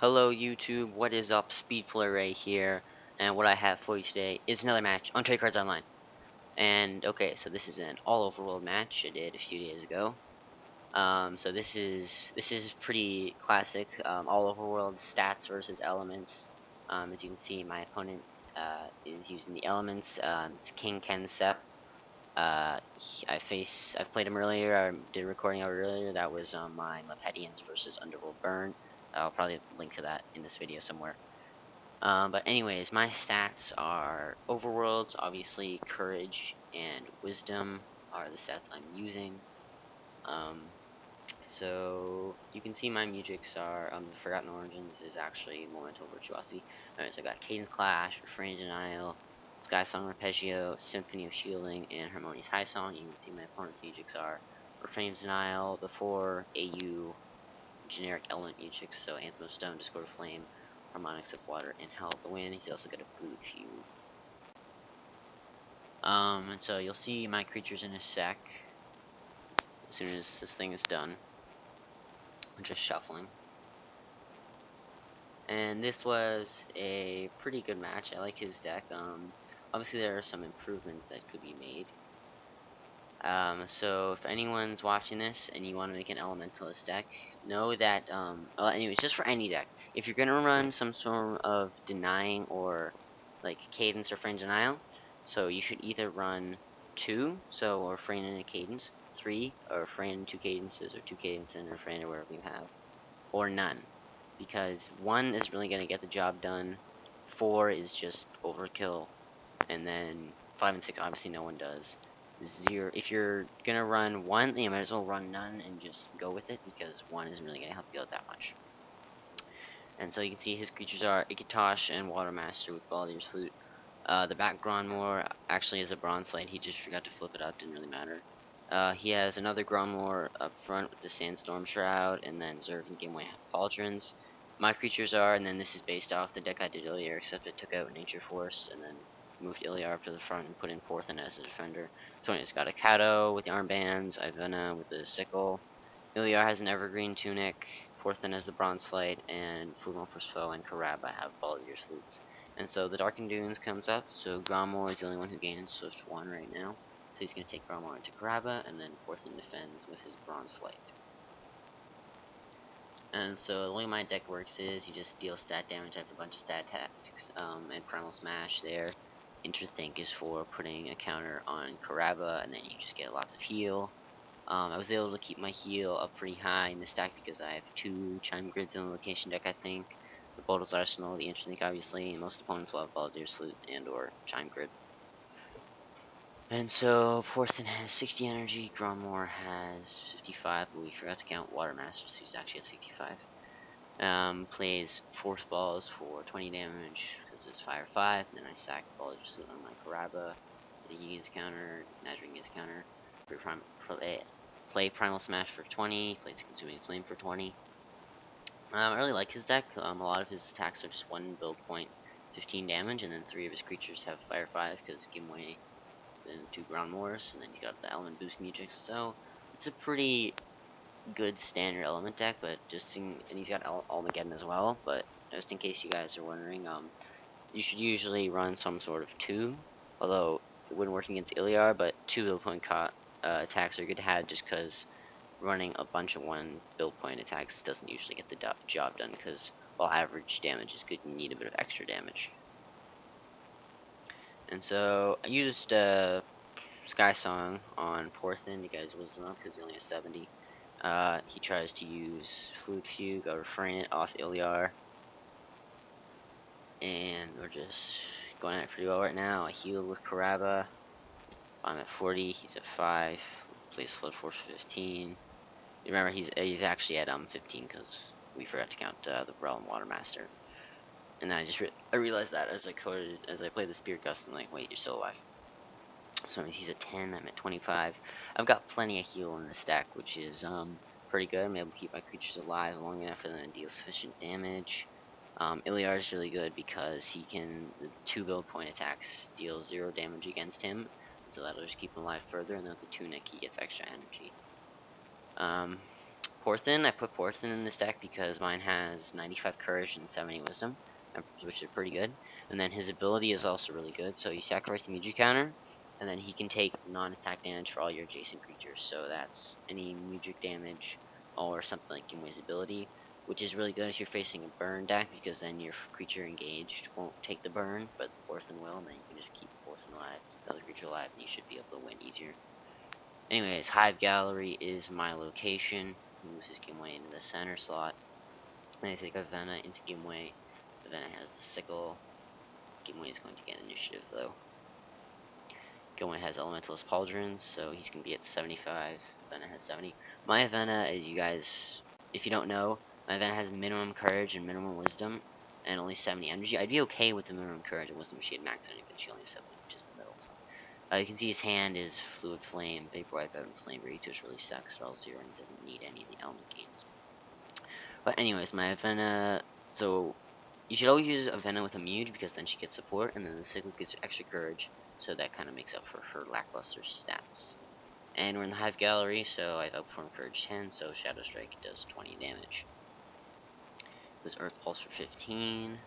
Hello YouTube, what is up? Speedflurry here, and what I have for you today is another match on Trade Cards Online. And okay, so this is an all overworld match I did a few days ago. So this is pretty classic. All overworld stats versus elements. As you can see, my opponent is using the elements. It's King Ken Sep. I've played him earlier. I did a recording of it earlier. That was my Mepetians versus Underworld Burn. I'll probably link to that in this video somewhere. But anyways, my stats are Overworlds, obviously Courage and Wisdom are the stats I'm using. Um, so you can see my musics are the Forgotten Origins is actually Momental Virtuosity. Alright, so I got Cadence Clash, Refrain Denial, Sky Song Arpeggio, Symphony of Shielding, and Harmonious High Song. You can see my opponent's musics are Refrain Denial, the 4 AU generic element musics, so Anthem of Stone, Discord of Flame, Harmonics of Water, and Howl of the Wind. He's also got a Flute Fugue. And so you'll see my creatures in a sec as soon as this thing is done. I'm just shuffling. And this was a pretty good match. I like his deck. Obviously there are some improvements that could be made. So if anyone's watching this and you want to make an elementalist deck, know that, well, anyways, just for any deck, if you're gonna run some sort of denying or like cadence or frame denial, so you should either run 2, so or refrain and a cadence, 3, or refrain and 2 cadences, or 2 cadences and refrain or whatever you have, or none, because 1 is really gonna get the job done, 4 is just overkill, and then 5 and 6 obviously no one does. 0, if you're gonna run 1, then you might as well run none and just go with it, because 1 isn't really gonna help you out that much. And so you can see his creatures are Ikitosh and Watermaster with Baldur's Flute. The back Grandmore actually is a Bronze Slate, he just forgot to flip it up, didn't really matter. He has another Grandmore up front with the Sandstorm Shroud, and then Zerg and Gameway Pauldrons. My creatures are, and then this is based off the deck I did earlier, except it took out Nature Force, and then moved Iliar up to the front and put in Porthan as a defender. So it's got a Kato with the armbands, Ivana with the sickle. Iliar has an evergreen tunic, Porthan has the bronze flight, and Foodmorphous Foe and Karaba have Baldur's Flutes. And so the Darkened Dunes comes up, so Gromor is the only one who gains Swift 1 right now. So he's going to take Gromor into Karaba, and then Porthan defends with his bronze flight. And so the way my deck works is you just deal stat damage after a bunch of stat tactics, and Primal Smash there. Interthink is for putting a counter on Karaba, and then you just get lots of heal. I was able to keep my heal up pretty high in the stack because I have 2 Chime Grids in the location deck, I think. The Bold's Arsenal, the Interthink obviously, and most opponents will have Baldur's Flute and or Chime Grid. And so Porthan has 60 energy, Gromor has 55, but we forgot to count Watermaster, so he's actually at 65. Plays Force Balls for 20 damage because it's Fire 5, and then I sack Baldur's Flute on my Karaba, he gets counter, Nazrin gets counter, play Primal Smash for 20, plays Consuming Flame for 20. I really like his deck. A lot of his attacks are just 1 build point, 15 damage, and then 3 of his creatures have Fire 5 because Gimwe and 2 Ground Moors, and then you got the Element Boost music. So it's a pretty good standard element deck, but and he's got Almageddon as well. But just in case you guys are wondering, you should usually run some sort of 2, although it wouldn't work against Iliar, but 2 build point attacks are good to have just because running a bunch of 1 build point attacks doesn't usually get the job done, because while average damage is good, you need a bit of extra damage. And so I used Sky Song on Porthan to get his wisdom up because he only has 70. He tries to use Flute Fugue, I'll refrain it off Iliar. And we're just going at it pretty well right now. I heal with Karaba. I'm at 40, he's at 5. Plays Flood Force 15. Remember, he's actually at 15 because we forgot to count the Realm Watermaster. And then I realized that as I played the Spirit Gust, I'm like, wait, you're still alive. So he's at 10, I'm at 25. I've got plenty of heal in the stack, which is pretty good. I'm able to keep my creatures alive long enough for them to deal sufficient damage. Iliar is really good because the 2 build point attacks deal 0 damage against him, so that'll just keep him alive further, and then with the tunic he gets extra energy. Porthin, I put Porthin in this deck because mine has 95 courage and 70 wisdom, which is pretty good. And then his ability is also really good. So you sacrifice the Muji counter, and then he can take non-attack damage for all your adjacent creatures. So that's any Mujic damage or something like Gimwe's ability, which is really good if you're facing a burn deck because then your creature engaged won't take the burn, but Porthin will, and then you can just keep Porthin alive, keep the other creature alive, and you should be able to win easier. Anyways, Hive Gallery is my location. Moves his Gimwe into the center slot. Then I take Avena into Gimwe. Avena has the sickle. Gimwe is going to get initiative though. Gimwe has Elementalist Pauldrons, so he's going to be at 75. Avena has 70. My Avena, as you guys, if you don't know, my Avena has minimum courage and minimum wisdom, and only 70 energy. I'd be okay with the minimum courage and wisdom if she had max energy, but she only has 70, which is the middle. You can see his hand is Fluid Flame, Vapor Wipe Out, and Flame Breach, which really sucks for L0 and doesn't need any of the element gains. But anyways, my Avena, so you should always use Avena with a Muge because then she gets support, and then the Cyclic gets extra courage, so that kind of makes up for her lackluster stats. And we're in the Hive Gallery, so I've outperformed Courage 10, so Shadow Strike does 20 damage. There's Earth Pulse for 15.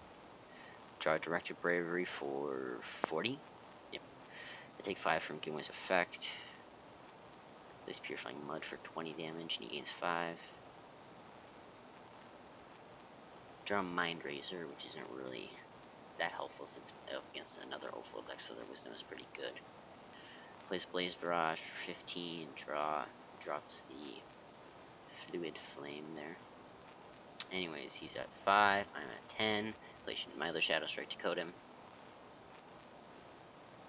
Draw Directed Bravery for 40. Yep. I take 5 from Gimwe's effect. Place Purifying Mud for 20 damage, and he gains 5. Draw Mind Razor, which isn't really that helpful since up against another Overworld deck, so their wisdom is pretty good. Plays Blaze Barrage for 15, drops the Fluid Flame there. Anyways, he's at 5, I'm at 10. Place my other Shadow Strike to code him.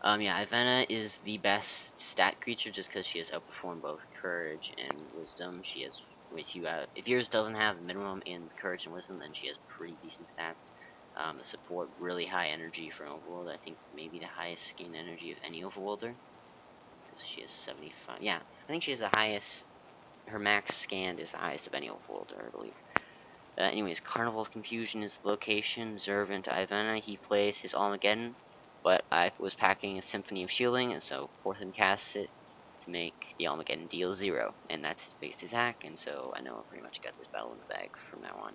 Yeah, Ivana is the best stat creature just because she has outperformed both Courage and Wisdom. She has, if yours doesn't have minimum in Courage and Wisdom, then she has pretty decent stats. The support, really high energy for an Overworld. I think maybe the highest gain energy of any Overworlder. So she has 75. Yeah, I think she has the highest. Her max scanned is the highest of any Overworlder, I believe. Anyways, Carnival of Confusion is the location. Zerv into Ivana. He plays his Armageddon, but I was packing a Symphony of Shielding, and so Porthin casts it to make the Armageddon deal 0, and that's his base attack, and so I know I pretty much got this battle in the bag from now on.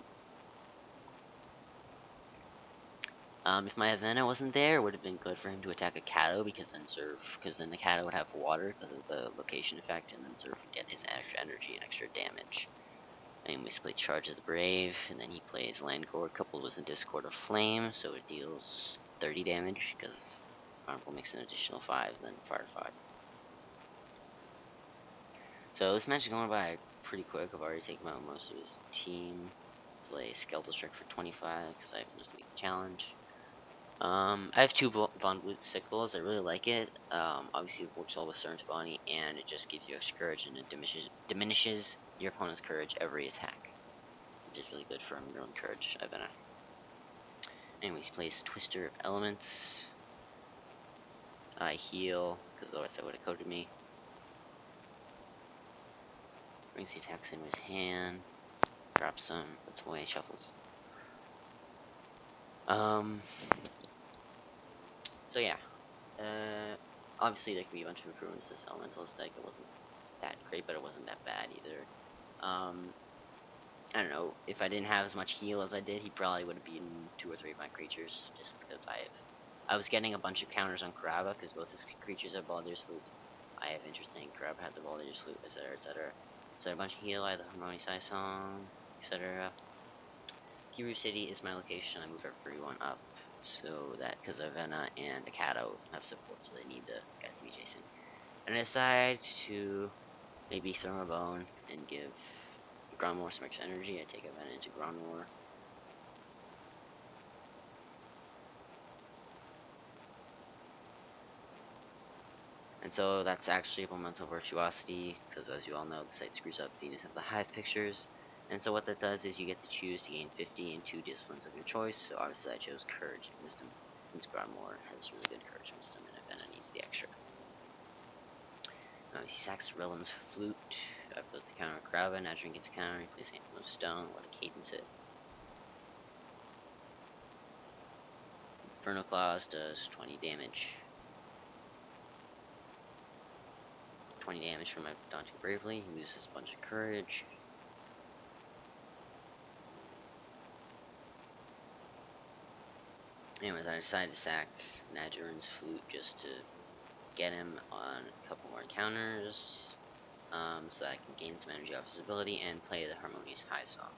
If my Avena wasn't there, it would have been good for him to attack a Kato, because then the Kato would have water because of the location effect, and then Zerv would get his extra energy and extra damage. And we play Charge of the Brave, and then he plays Landgore coupled with a Discord of Flame, so it deals 30 damage, because Carnival makes an additional 5, and then Fire 5. So this match is going by pretty quick. I've already taken out most of his team. Play Skeletal Strike for 25, because I have to make the challenge. I have 2 Von Blut Sickles. I really like it. Obviously it works well with Cern's Bonnie, and it just gives you extra courage, and it diminishes your opponent's courage every attack, which is really good for your own courage. Anyways, he plays Twister of Elements. I heal, because otherwise that would have coded me. Brings the attacks into his hand. Drops some, puts them away, shuffles. So yeah. Obviously there could be a bunch of improvements to this Elementalist deck. It wasn't that great, but it wasn't that bad either. I don't know, if I didn't have as much heal as I did, he probably would have beaten 2 or 3 of my creatures, just because I was getting a bunch of counters on Karaba, because both his creatures have Baldur's Flutes. I have Interesting, Karaba had the Baldur's Flute, etc, etc. So I had a bunch of heal, I had the Harmony Sai Song, etc. Kiru City is my location, I move everyone up, so that, because Avena and Akato have support, so they need the guys to be chasing. And I decide to maybe throw him a bone and give Grandmore some extra energy. I take Avena into Grandmore. And so that's actually Elemental Virtuosity, because as you all know, the site screws up Zenith of the highest pictures. And so what that does is you get to choose to gain 50 in 2 disciplines of your choice. So obviously I chose Courage and Wisdom, since Grandmore has really good Courage and Wisdom, and Avena needs the extra. He sacks Realm's Flute. I put the counter Krava, Nadrin gets counter, he plays Anthem of Stone, let a cadence it. Inferno Claws does 20 damage. 20 damage from my Daunting Bravely. He loses a bunch of courage. Anyways, I decided to sack Nadurin's flute just to get him on a couple more encounters, so that I can gain some energy off his ability and play the Harmonious High Song.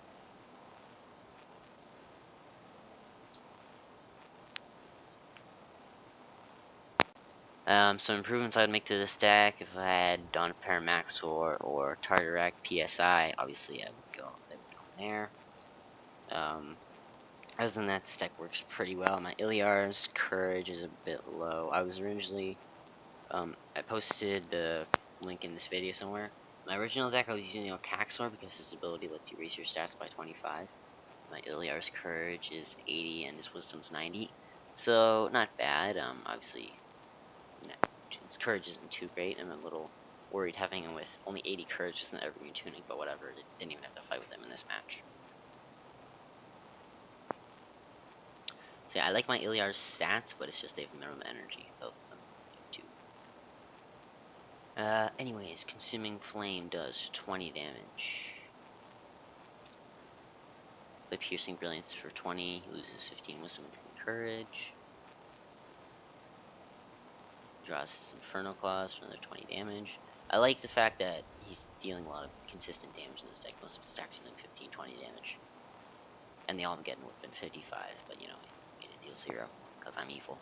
Some improvements I'd make to this deck if I had Dawn of Paramaxor or Tartarak PSI, obviously they would go in there. Um, Other than that, this deck works pretty well. My Iliar's courage is a bit low. I posted the link in this video somewhere. My original deck I was using Caxor because his ability lets you raise your stats by 25. My Iliar's courage is 80 and his wisdom's 90. So, not bad. Obviously, his courage isn't too great. I'm a little worried having him with only 80 courage with an evergreen tunic, but whatever. Didn't even have to fight with him in this match. So yeah, I like my Iliar's stats, but it's just they have minimum energy, both of them do too. Anyways, Consuming Flame does 20 damage. The Piercing Brilliance for 20, he loses 15 Wisdom and 10 Courage. Draws his Inferno Claws for another 20 damage. I like the fact that he's dealing a lot of consistent damage in this deck. Most of his attacks are doing 15, 20 damage. And they all I'm getting within 55, but you know, I get to deal 0, because I'm evil.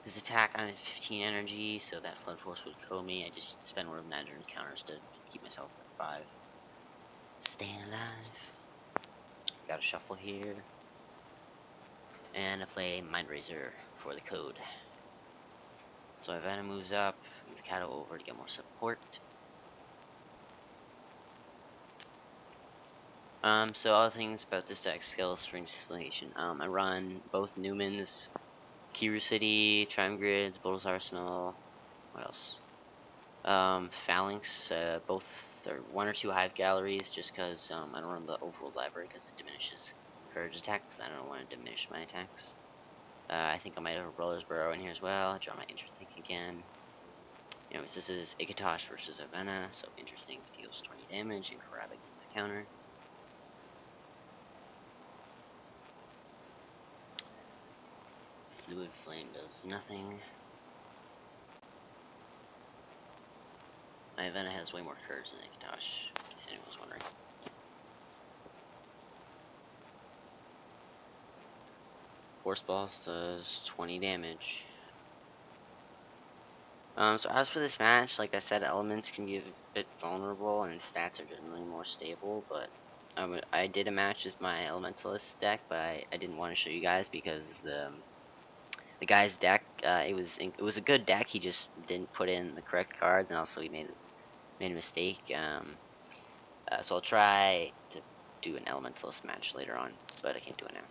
His attack, I'm at 15 energy, so that Flood Force would kill me. I just spend one of Mandarin counters to keep myself at 5. Staying alive. Got a shuffle here. And I play Mind Razor for the code. So Ivana moves up, move Kato over to get more support. So other things about this deck, skill, string distillation. I run both Newman's, Kiru City, Trim Grids, Bottle's Arsenal. What else? Phalanx, both are 1 or 2 Hive Galleries, just because I don't run the Overworld library because it diminishes courage attacks. I don't want to diminish my attacks. I think I might have a Brother's Burrow in here as well. I draw my Interthink again. Anyways, this is Ikatosh versus Avena, so Interthink deals 20 damage and Karaba gains the counter. Fluid Flame does nothing. My Avena has way more courage than Ikatosh, in case anyone was wondering. Force Balls does 20 damage. So as for this match, like I said, elements can be a bit vulnerable and stats are generally more stable, but I did a match with my Elementalist deck, but I didn't want to show you guys because the guy's deck, it was a good deck, he just didn't put in the correct cards, and also he made a mistake. So I'll try to do an Elementalist match later on, but I can't do it now.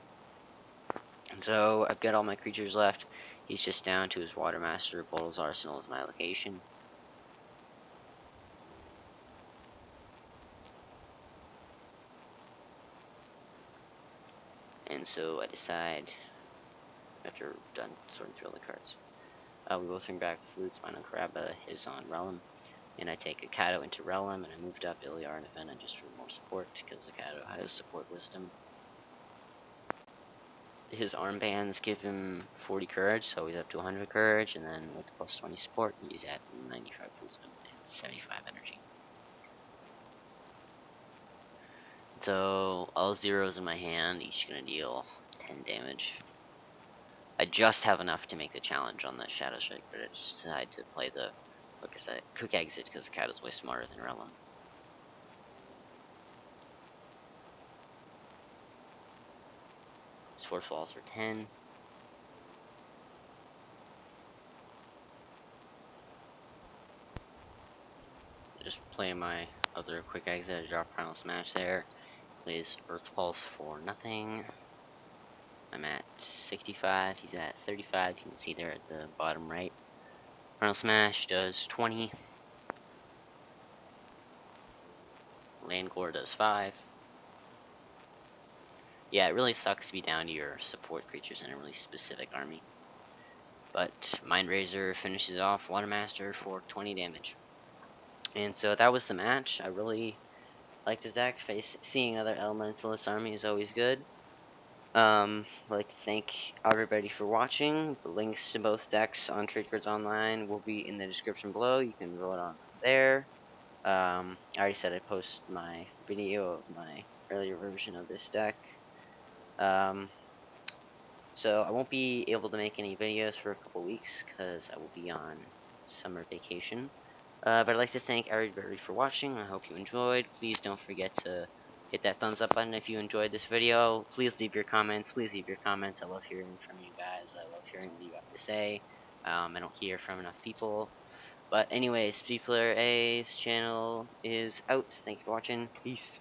And so I've got all my creatures left. He's just down to his Watermaster. Bottle's Arsenal is my location. And so I decide, after done sorting through all the cards, we both bring back Flutes. Mine on Karaba, his on Realm. And I take a Kato into Realm, and I moved up Iliar and Avena just for more support, because the Kato has support wisdom. His armbands give him 40 courage, so he's up to 100 courage, and then with plus 20 support, he's at 95 wisdom and 75 energy. So all zeros in my hand, each gonna deal 10 damage. I just have enough to make the challenge on the Shadow Strike, but I just decided to play the, like I said, quick exit because the cat is way smarter than Realm. His force falls for 10. Just play my other quick exit, drop Primal Smash there. Plays Earth Pulse for nothing. I'm at 65, he's at 35, you can see there at the bottom right. Primal Smash does 20. Land Gore does 5. Yeah, it really sucks to be down to your support creatures in a really specific army. But Mind Razor finishes off Watermaster for 20 damage. And so that was the match. I really liked his deck. Seeing other Elementalist army is always good. I'd like to thank everybody for watching. The links to both decks on Trade Cards Online will be in the description below. You can vote on them there. I already said I post my video of my earlier version of this deck. Um, so I won't be able to make any videos for a couple weeks because I will be on summer vacation. But I'd like to thank everybody for watching. I hope you enjoyed. Please don't forget to hit that thumbs up button if you enjoyed this video. Please leave your comments. Please leave your comments. I love hearing from you guys. I love hearing what you have to say. I don't hear from enough people. But anyways, Speed Player A's channel is out. Thank you for watching. Peace.